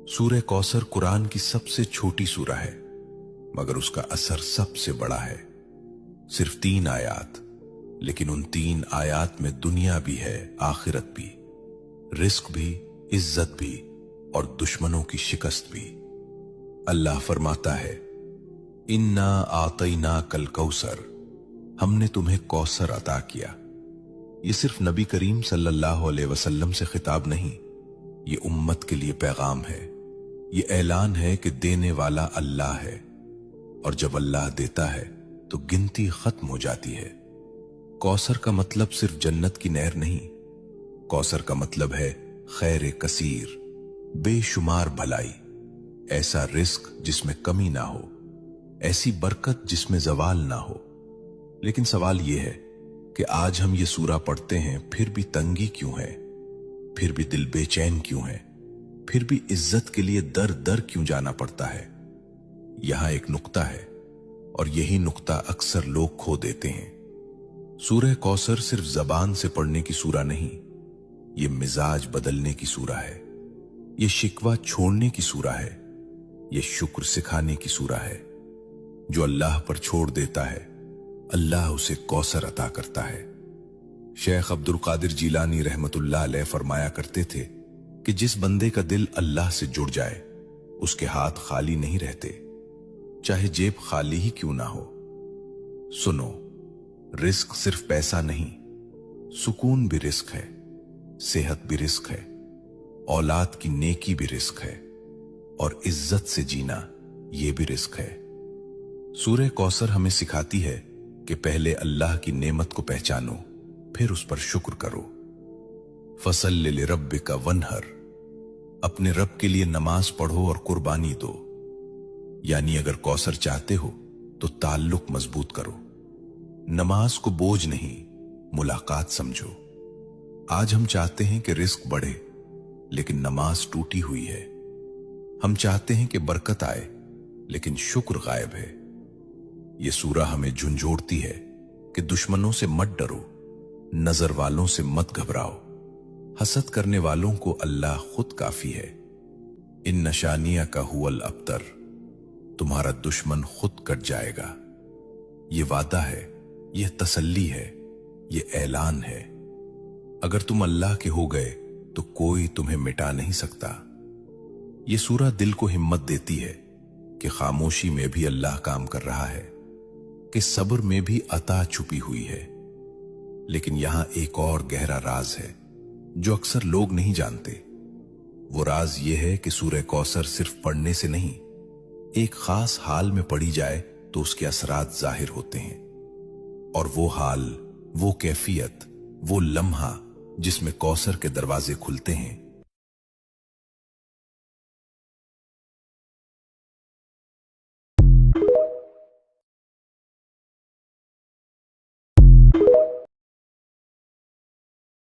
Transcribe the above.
सूरह कौसर कुरान की सबसे छोटी सूरह है, मगर उसका असर सबसे बड़ा है। सिर्फ 3 आयात, लेकिन उन 3 आयात में दुनिया भी है, आखिरत भी, रिस्क भी, इज्जत भी और दुश्मनों की शिकस्त भी। अल्लाह फरमाता है, इन्ना आतैना कल कौसर, हमने तुम्हें कौसर अता किया। ये सिर्फ नबी करीम सल्लल्लाहु अलैहि वसल्लम से खिताब नहीं, ये उम्मत के लिए पैगाम है। ये ऐलान है कि देने वाला अल्लाह है, और जब अल्लाह देता है तो गिनती खत्म हो जाती है। कौसर का मतलब सिर्फ जन्नत की नहर नहीं, कौसर का मतलब है खैर कसीर, बेशुमार भलाई, ऐसा रिस्क जिसमें कमी ना हो, ऐसी बरकत जिसमें जवाल ना हो। लेकिन सवाल यह है कि आज हम ये सूरा पढ़ते हैं, फिर भी तंगी क्यों है, फिर भी दिल बेचैन क्यों है, फिर भी इज्जत के लिए दर दर क्यों जाना पड़ता है। यहां एक नुक्ता है, और यही नुक्ता अक्सर लोग खो देते हैं। सूरह कौसर सिर्फ जबान से पढ़ने की सूरा नहीं, ये मिजाज बदलने की सूरा है, ये शिकवा छोड़ने की सूरा है, ये शुक्र सिखाने की सूरा है। जो अल्लाह पर छोड़ देता है, अल्लाह उसे कौसर अता करता है। शेख अब्दुल कादिर जीलानी रहमतुल्लाह अलैह फरमाया करते थे कि जिस बंदे का दिल अल्लाह से जुड़ जाए, उसके हाथ खाली नहीं रहते, चाहे जेब खाली ही क्यों ना हो। सुनो, रिस्क सिर्फ पैसा नहीं, सुकून भी रिस्क है, सेहत भी रिस्क है, औलाद की नेकी भी रिस्क है, और इज्जत से जीना ये भी रिस्क है। सूरह कौसर हमें सिखाती है कि पहले अल्लाह की नेमत को पहचानो, फिर उस पर शुक्र करो। फसल्लि लिरब्बिका वन्हर, अपने रब के लिए नमाज पढ़ो और कुर्बानी दो। यानी अगर कौसर चाहते हो तो ताल्लुक मजबूत करो, नमाज को बोझ नहीं, मुलाकात समझो। आज हम चाहते हैं कि रिस्क बढ़े, लेकिन नमाज टूटी हुई है। हम चाहते हैं कि बरकत आए, लेकिन शुक्र गायब है। यह सूरा हमें झुंझोड़ती है कि दुश्मनों से मत डरो, नजर वालों से मत घबराओ, हसद करने वालों को अल्लाह खुद काफी है। इन नशानिया का हुवल अब्तर, तुम्हारा दुश्मन खुद कट जाएगा। ये वादा है, यह तसल्ली है, यह ऐलान है। अगर तुम अल्लाह के हो गए तो कोई तुम्हें मिटा नहीं सकता। यह सूरा दिल को हिम्मत देती है कि खामोशी में भी अल्लाह काम कर रहा है, कि सब्र में भी अता छुपी हुई है। लेकिन यहां एक और गहरा राज है जो अक्सर लोग नहीं जानते। वो राज यह है कि सूरह कौसर सिर्फ पढ़ने से नहीं, एक खास हाल में पढ़ी जाए तो उसके असरात जाहिर होते हैं। और वो हाल, वो कैफियत, वो लम्हा जिसमें कौसर के दरवाजे खुलते हैं,